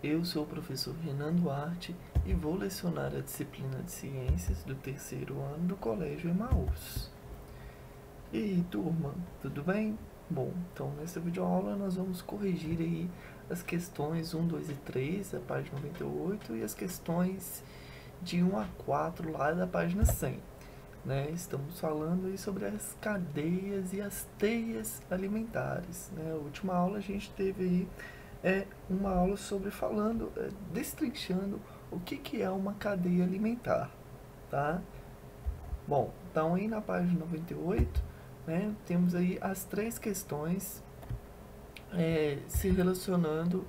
Eu sou o professor Renan Duarte e vou lecionar a disciplina de Ciências do terceiro ano do Colégio Emaús. E aí, turma, tudo bem? Bom, então nessa videoaula nós vamos corrigir aí as questões 1, 2 e 3 da página 98 e as questões de 1 a 4 lá da página 100. Né? Estamos falando aí sobre as cadeias e as teias alimentares. Né? A última aula a gente teve aí uma aula sobre destrinchando o que é uma cadeia alimentar, tá? Bom, então aí na página 98, né, temos aí as três questões se relacionando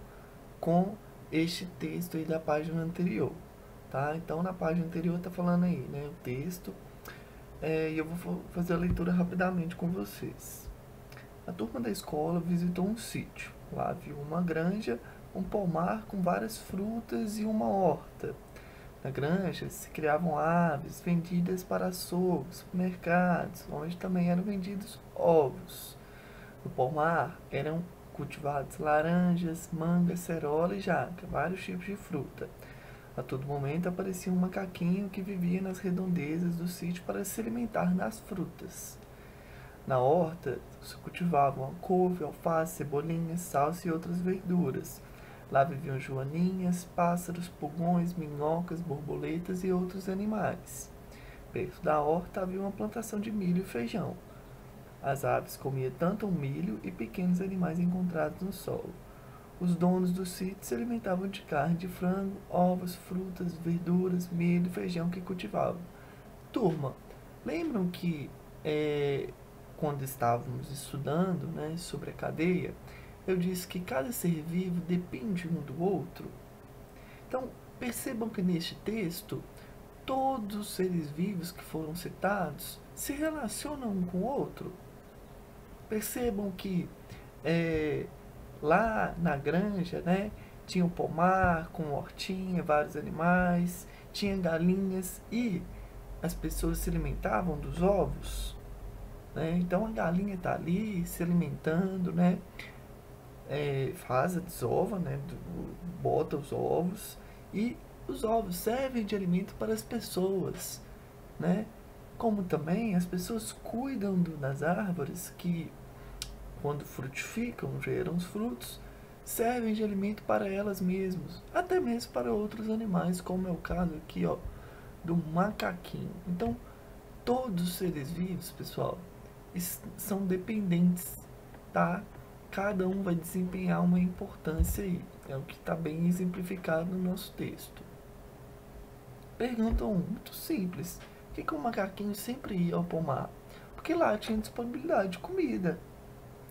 com este texto aí da página anterior, tá? Então na página anterior tá falando aí, né, o texto, e eu vou fazer a leitura rapidamente com vocês. A turma da escola visitou um sítio. Lá viu uma granja, um pomar com várias frutas e uma horta. Na granja se criavam aves vendidas para açougues, supermercados, onde também eram vendidos ovos. No pomar eram cultivados laranjas, manga, cerola e jaca, vários tipos de fruta. A todo momento aparecia um macaquinho que vivia nas redondezas do sítio para se alimentar das frutas. Na horta se cultivavam couve, alface, cebolinha, salsa e outras verduras. Lá viviam joaninhas, pássaros, pulgões, minhocas, borboletas e outros animais. Perto da horta havia uma plantação de milho e feijão. As aves comiam tanto o milho e pequenos animais encontrados no solo. Os donos do sítio se alimentavam de carne de frango, ovos, frutas, verduras, milho e feijão que cultivavam. Turma, lembram que quando estávamos estudando, né, sobre a cadeia, eu disse que cada ser vivo depende um do outro? Então, percebam que neste texto, todos os seres vivos que foram citados se relacionam um com o outro. Percebam que lá na granja, né, tinha um pomar com hortinha, vários animais, tinha galinhas e as pessoas se alimentavam dos ovos. Né? Então a galinha está ali se alimentando, né? Faz a desova, né? Bota os ovos e os ovos servem de alimento para as pessoas, né? Como também as pessoas cuidam das árvores que, quando frutificam, geram os frutos, servem de alimento para elas mesmas, até mesmo para outros animais, como é o caso aqui, ó, do macaquinho. Então, todos os seres vivos, pessoal, são dependentes, tá? Cada um vai desempenhar uma importância aí. É o que está bem exemplificado no nosso texto. Pergunta 1, muito simples. Por que o macaquinho sempre ia ao pomar? Porque lá tinha disponibilidade de comida,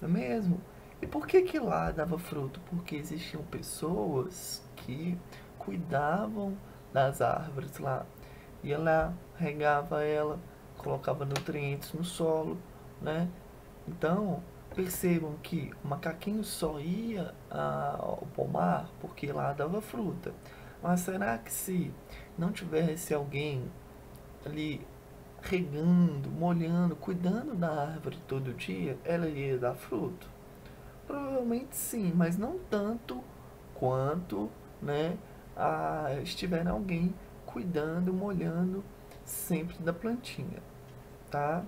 não é mesmo? E por que lá dava fruto? Porque existiam pessoas que cuidavam das árvores lá. Ia lá, regava ela, colocava nutrientes no solo, né? Então, percebam que o macaquinho só ia ao pomar porque lá dava fruta. Mas será que se não tivesse alguém ali regando, molhando, cuidando da árvore todo dia, ela ia dar fruto? Provavelmente sim, mas não tanto quanto, né, estiver alguém cuidando, molhando sempre da plantinha, tá?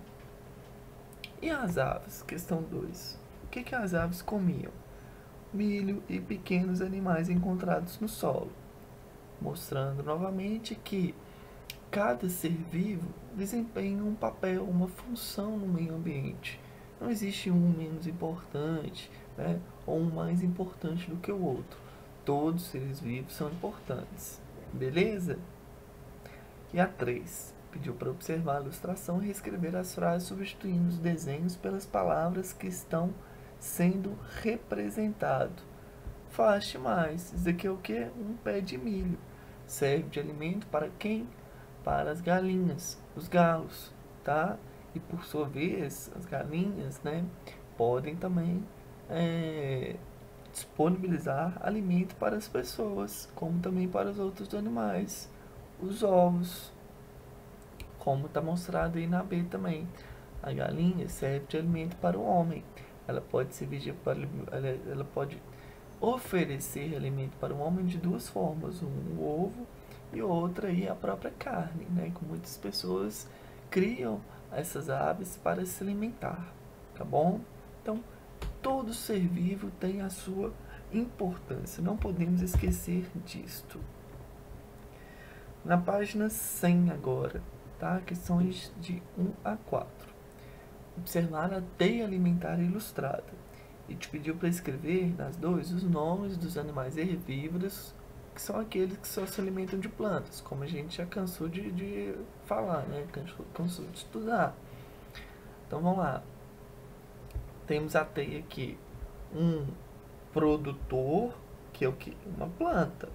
E as aves? Questão 2. O que as aves comiam? Milho e pequenos animais encontrados no solo, mostrando novamente que cada ser vivo desempenha um papel, uma função no meio ambiente. Não existe um menos importante, né, ou um mais importante do que o outro. Todos os seres vivos são importantes. Beleza? E a 3. Pediu para observar a ilustração e reescrever as frases substituindo os desenhos pelas palavras que estão sendo representadas. Faz mais. Isso aqui é o que? Um pé de milho. Serve de alimento para quem? Para as galinhas, os galos, tá? E por sua vez, as galinhas, né, podem também disponibilizar alimento para as pessoas, como também para os outros animais. Os ovos, como está mostrado aí na B também. A galinha serve de alimento para o homem. Ela pode servir ela pode oferecer alimento para o homem de duas formas, um o ovo e outra aí a própria carne, né? Que muitas pessoas criam essas aves para se alimentar, tá bom? Então, todo ser vivo tem a sua importância, não podemos esquecer disto. Na página 100 agora, tá? Questões de 1 a 4. Observar a teia alimentar ilustrada. E te pediu para escrever nas duas os nomes dos animais herbívoros, que são aqueles que só se alimentam de plantas, como a gente já cansou de falar, né? Cansou de estudar. Então vamos lá. Temos a teia aqui. Um produtor, que é o que? Uma planta.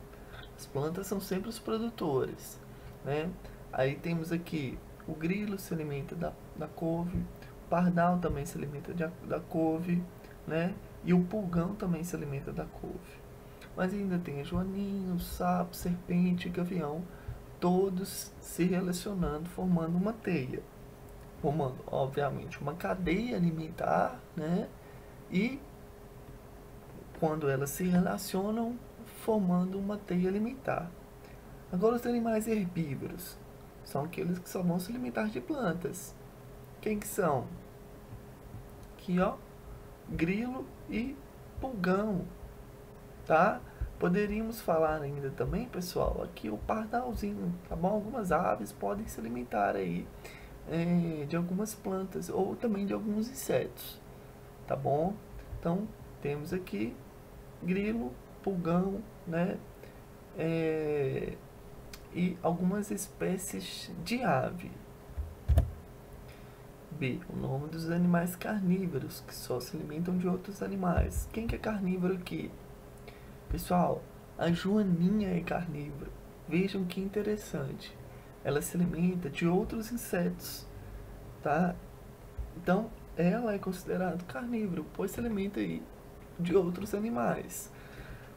As plantas são sempre os produtores, né? Aí temos aqui o grilo se alimenta da couve, o pardal também se alimenta da couve, né? E o pulgão também se alimenta da couve. Mas ainda tem a joaninha, o sapo, serpente e gavião, todos se relacionando, formando uma teia. Formando, obviamente, uma cadeia alimentar, né? E quando elas se relacionam, formando uma teia alimentar. Agora, os animais herbívoros são aqueles que só vão se alimentar de plantas. Quem que são? Aqui, ó, grilo e pulgão, tá? Poderíamos falar ainda também, pessoal, aqui o pardalzinho, tá bom? Algumas aves podem se alimentar aí de algumas plantas ou também de alguns insetos, tá bom? Então, temos aqui grilo, pulgão, né? E algumas espécies de ave. B. O nome dos animais carnívoros, que só se alimentam de outros animais. Quem que é carnívoro aqui? Pessoal, a joaninha é carnívora. Vejam que interessante. Ela se alimenta de outros insetos, tá? Então, ela é considerada carnívoro, pois se alimenta aí de outros animais.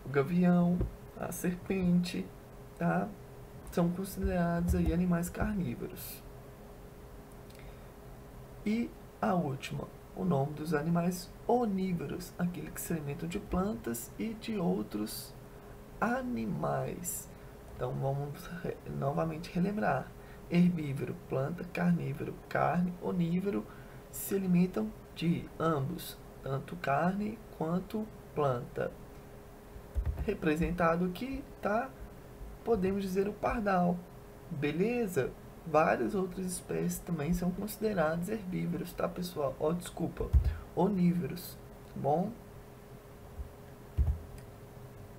O gavião, a serpente, tá? São considerados aí animais carnívoros. E a última, o nome dos animais onívoros, aqueles que se alimentam de plantas e de outros animais. Então vamos novamente relembrar: herbívoro, planta; carnívoro, carne; onívoro, se alimentam de ambos, tanto carne quanto planta. Representado aqui, tá? Podemos dizer o pardal, beleza? Várias outras espécies também são consideradas herbívoros, tá, pessoal? Ó, desculpa, onívoros, bom?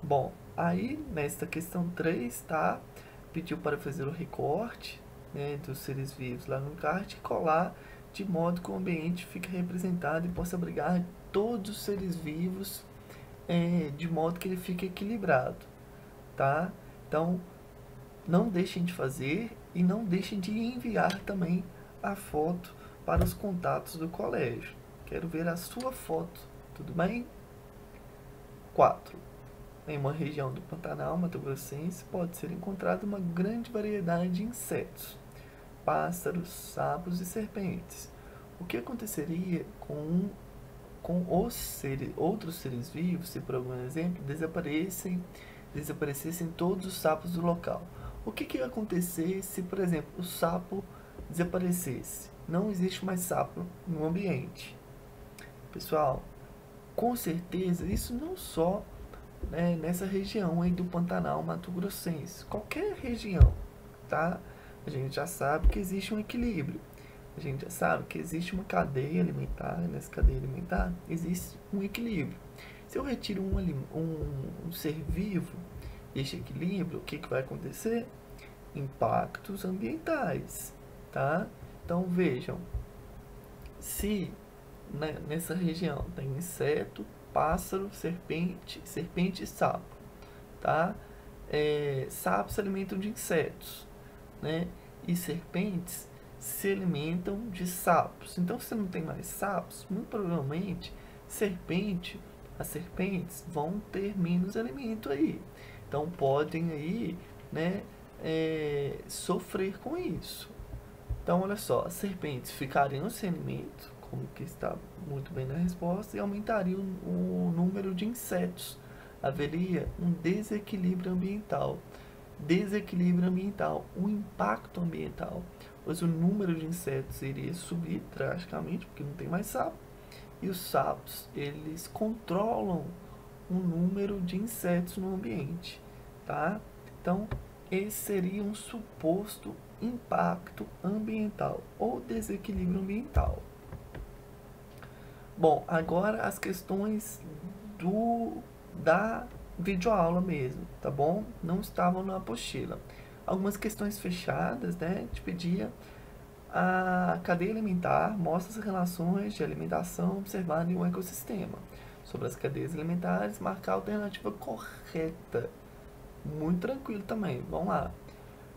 Bom, aí nesta questão 3, tá? Pediu para fazer o recorte, né, dos seres vivos lá no encarte e colar de modo que o ambiente fique representado e possa abrigar todos os seres vivos, de modo que ele fique equilibrado, tá? Então, não deixem de fazer e não deixem de enviar também a foto para os contatos do colégio. Quero ver a sua foto, tudo bem? 4. Em uma região do Pantanal mato-grossense pode ser encontrada uma grande variedade de insetos, pássaros, sapos e serpentes. O que aconteceria com outros seres vivos se, por algum exemplo, desaparecessem todos os sapos do local? O que ia acontecer se, por exemplo, o sapo desaparecesse? Não existe mais sapo no ambiente. Pessoal, com certeza, isso não só, né, nessa região aí do Pantanal mato-grossense, qualquer região, tá? A gente já sabe que existe um equilíbrio. A gente já sabe que existe uma cadeia alimentar, e nessa cadeia alimentar existe um equilíbrio. Se eu retiro um ser vivo deste equilíbrio, o que vai acontecer? Impactos ambientais, tá? Então vejam, se nessa região tem inseto, pássaro, serpente e sapo, tá? Sapos se alimentam de insetos, né? E serpentes se alimentam de sapos. Então, se não tem mais sapos, muito provavelmente as serpentes vão ter menos alimento aí. Então, podem aí, né, sofrer com isso. Então, olha só, as serpentes ficariam sem alimento, como que está muito bem na resposta, e aumentaria o número de insetos haveria um desequilíbrio ambiental. Desequilíbrio ambiental, um impacto ambiental, pois o número de insetos iria subir drasticamente, porque não tem mais sapo, e os sapos, eles controlam o número de insetos no ambiente, tá? Então, esse seria um suposto impacto ambiental ou desequilíbrio ambiental. Bom, agora as questões da videoaula mesmo, tá bom? Não estavam na apostila. Algumas questões fechadas, né? Te pedia a cadeia alimentar, mostra as relações de alimentação observadas em um ecossistema. Sobre as cadeias alimentares, marcar a alternativa correta. Muito tranquilo também. Vamos lá.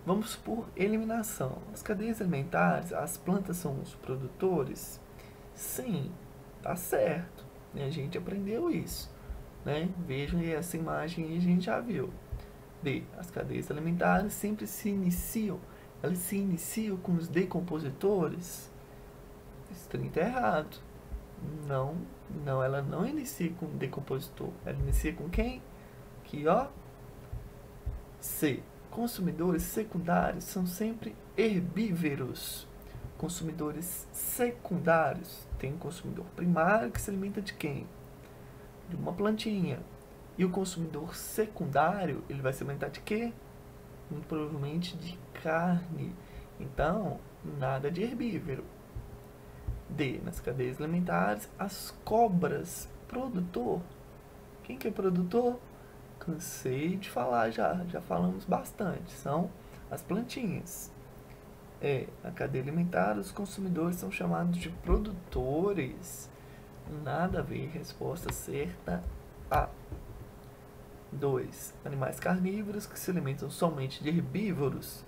Vamos por eliminação. As cadeias alimentares, as plantas são os produtores? Sim, tá certo. A gente aprendeu isso, né? Vejam essa imagem aí, a gente já viu. B. As cadeias alimentares sempre elas se iniciam com os decompositores? Esse trem tá errado. Não, ela não inicia com o decompositor. Ela inicia com quem? Aqui, ó. C. Consumidores secundários são sempre herbívoros. Consumidores secundários. Tem um consumidor primário que se alimenta de quem? De uma plantinha. E o consumidor secundário, ele vai se alimentar de quê? Muito provavelmente de carne. Então, nada de herbívoro. D. Nas cadeias alimentares, as cobras. Produtor. Quem que é produtor? Cansei de falar já falamos bastante. São as plantinhas. Na cadeia alimentar, os consumidores são chamados de produtores. Nada a ver. Resposta certa A. 2. Animais carnívoros que se alimentam somente de herbívoros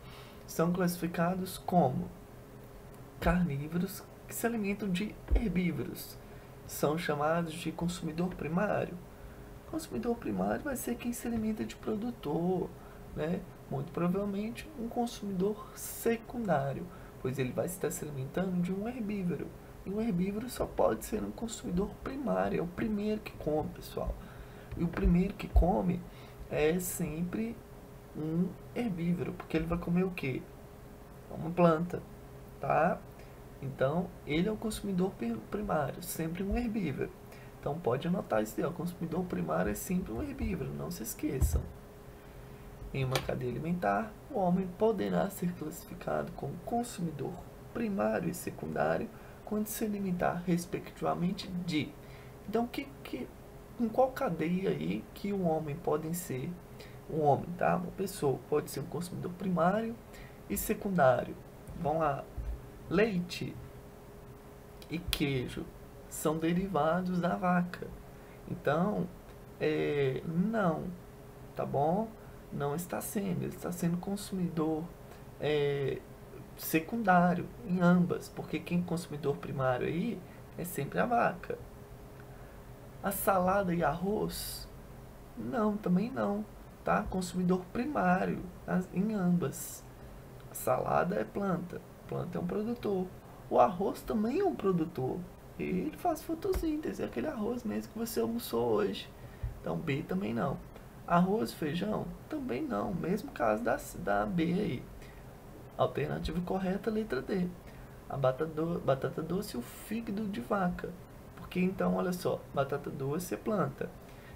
são classificados como carnívoros que se alimentam de herbívoros. São chamados de consumidor primário. Consumidor primário vai ser quem se alimenta de produtor, né? Muito provavelmente um consumidor secundário, pois ele vai estar se alimentando de um herbívoro. E um herbívoro só pode ser um consumidor primário, é o primeiro que come, pessoal. E o primeiro que come é sempre um herbívoro, porque ele vai comer o quê? Uma planta, tá? Então, ele é o consumidor primário, sempre um herbívoro. Então, pode anotar isso aí, ó. O consumidor primário é sempre um herbívoro, não se esqueçam. Em uma cadeia alimentar, o homem poderá ser classificado como consumidor primário e secundário quando se alimentar, respectivamente, de. Então, em qual cadeia aí que um homem pode ser um homem, tá? Uma pessoa pode ser um consumidor primário e secundário. Vamos lá. Leite e queijo são derivados da vaca. Então, não, tá bom? Não está sendo. Ele está sendo consumidor secundário em ambas, porque quem é consumidor primário aí é sempre a vaca. A salada e arroz? Não, também não, tá? Consumidor primário em ambas. A salada é planta é um produtor. O arroz também é um produtor. Ele faz fotossíntese, é aquele arroz mesmo que você almoçou hoje. Então, B também não. Arroz e feijão? Também não. Mesmo caso da B aí. Alternativa correta, letra D. A batata doce e o fígado de vaca. Porque então, olha só, batata doce é planta.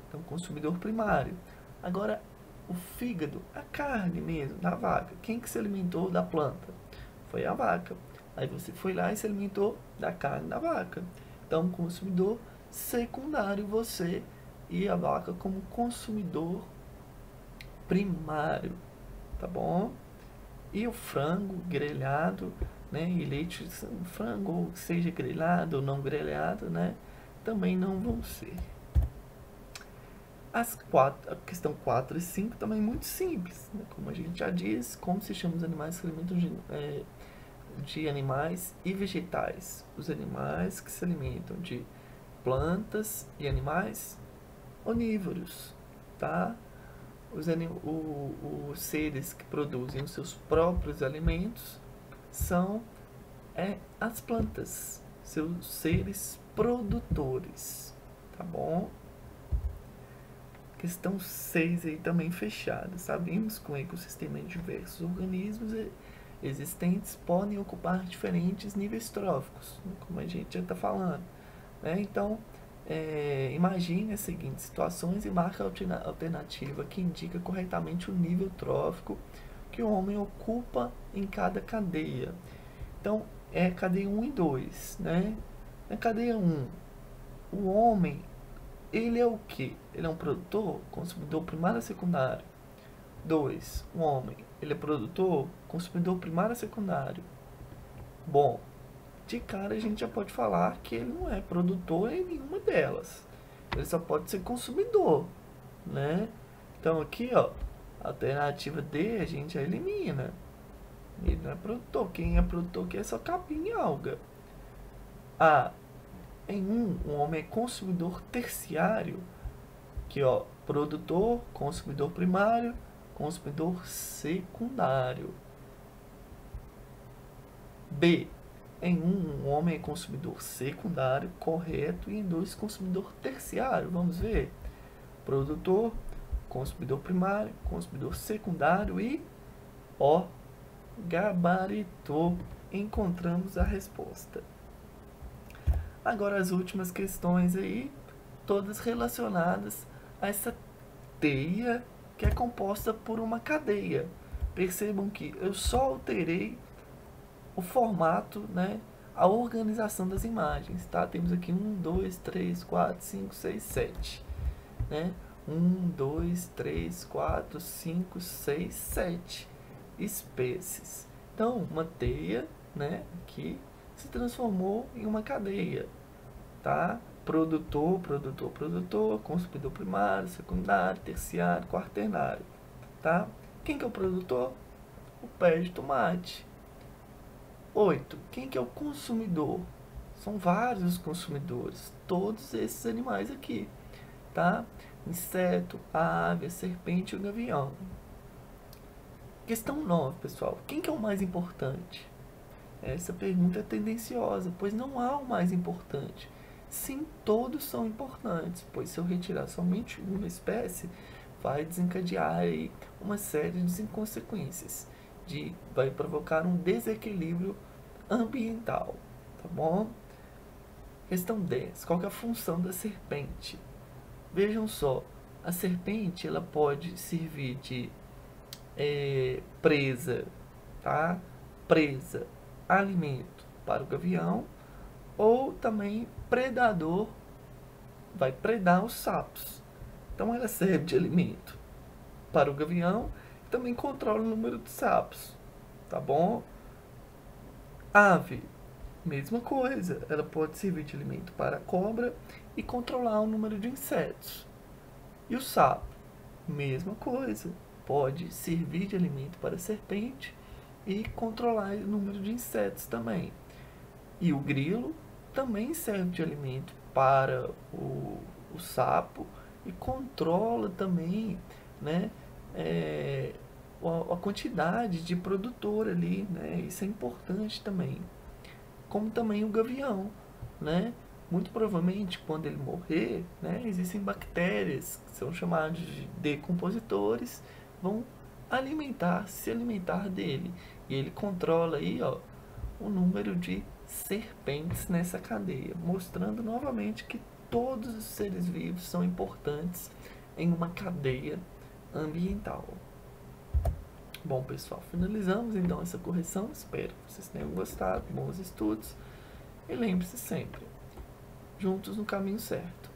Então, consumidor primário. Agora, o fígado, a carne mesmo, da vaca. Quem que se alimentou da planta? Foi a vaca. Aí você foi lá e se alimentou da carne da vaca. Então, consumidor secundário, você e a vaca como consumidor primário, tá bom? E o frango grelhado, né? E leite, frango, seja grelhado ou não grelhado, né? Também não vão ser. A questão 4 e 5 também é muito simples, né? Como a gente já disse, como se chama os animais que se alimentam de animais e vegetais? Os animais que se alimentam de plantas e animais onívoros, tá? Os seres que produzem os seus próprios alimentos são as plantas, seus seres produtores, tá bom? Questão 6 aí também fechada. Sabemos que um ecossistema de diversos organismos existentes podem ocupar diferentes níveis tróficos, como a gente já está falando, né? Então, imagine as seguintes situações e marque a alternativa que indica corretamente o nível trófico que o homem ocupa em cada cadeia. Então, é cadeia 1 e 2, né? Na cadeia 1, o homem, ele é o quê? Ele é um produtor, consumidor primário ou secundário? 2, o homem, ele é produtor, consumidor primário ou secundário? Bom, de cara a gente já pode falar que ele não é produtor em nenhuma delas. Ele só pode ser consumidor, né? Então aqui, ó, a alternativa D a gente já elimina. Ele não é produtor. Quem é produtor aqui é só capim e alga. A, em o homem é consumidor terciário, que ó, produtor, consumidor primário, consumidor secundário. B, em o homem é consumidor secundário, correto, e em 2, consumidor terciário. Vamos ver. Produtor, consumidor primário, consumidor secundário e, ó, gabaritou. Encontramos a resposta. Agora as últimas questões aí, todas relacionadas a essa teia que é composta por uma cadeia. Percebam que eu só alterei o formato, né, a organização das imagens, tá? Temos aqui 1, 2, 3, 4, 5, 6, 7, né? 1, 2, 3, 4, 5, 6, 7 espécies. Então, uma teia, né, que se transformou em uma cadeia, tá? Produtor, produtor, produtor, consumidor primário, secundário, terciário, quaternário, tá? Quem que é o produtor? O pé de tomate. 8. Quem que é o consumidor? São vários os consumidores, todos esses animais aqui, tá? Inseto, a ave, a serpente e o gavião. Questão 9, pessoal. Quem que é o mais importante? Essa pergunta é tendenciosa, pois não há o mais importante. Sim, todos são importantes, pois se eu retirar somente uma espécie, vai desencadear aí uma série de inconsequências, vai provocar um desequilíbrio ambiental, tá bom? Questão 10. Qual que é a função da serpente? Vejam só, a serpente ela pode servir de presa, tá? Presa, alimento para o gavião, ou também predador, vai predar os sapos. Então ela serve de alimento para o gavião e também controla o número de sapos, tá bom? Ave, mesma coisa, ela pode servir de alimento para a cobra e controlar o número de insetos. E o sapo, mesma coisa, pode servir de alimento para a serpente e controlar o número de insetos também. E o grilo também serve de alimento para o sapo e controla também, né, a quantidade de produtor ali, né? Isso é importante também. Como também o gavião, né? Muito provavelmente, quando ele morrer, né, existem bactérias que são chamadas de decompositores, vão se alimentar dele. E ele controla aí, ó, o número de serpentes nessa cadeia, mostrando novamente que todos os seres vivos são importantes em uma cadeia ambiental. Bom, pessoal, finalizamos então essa correção. Espero que vocês tenham gostado. Bons estudos. E lembre-se sempre, juntos no caminho certo.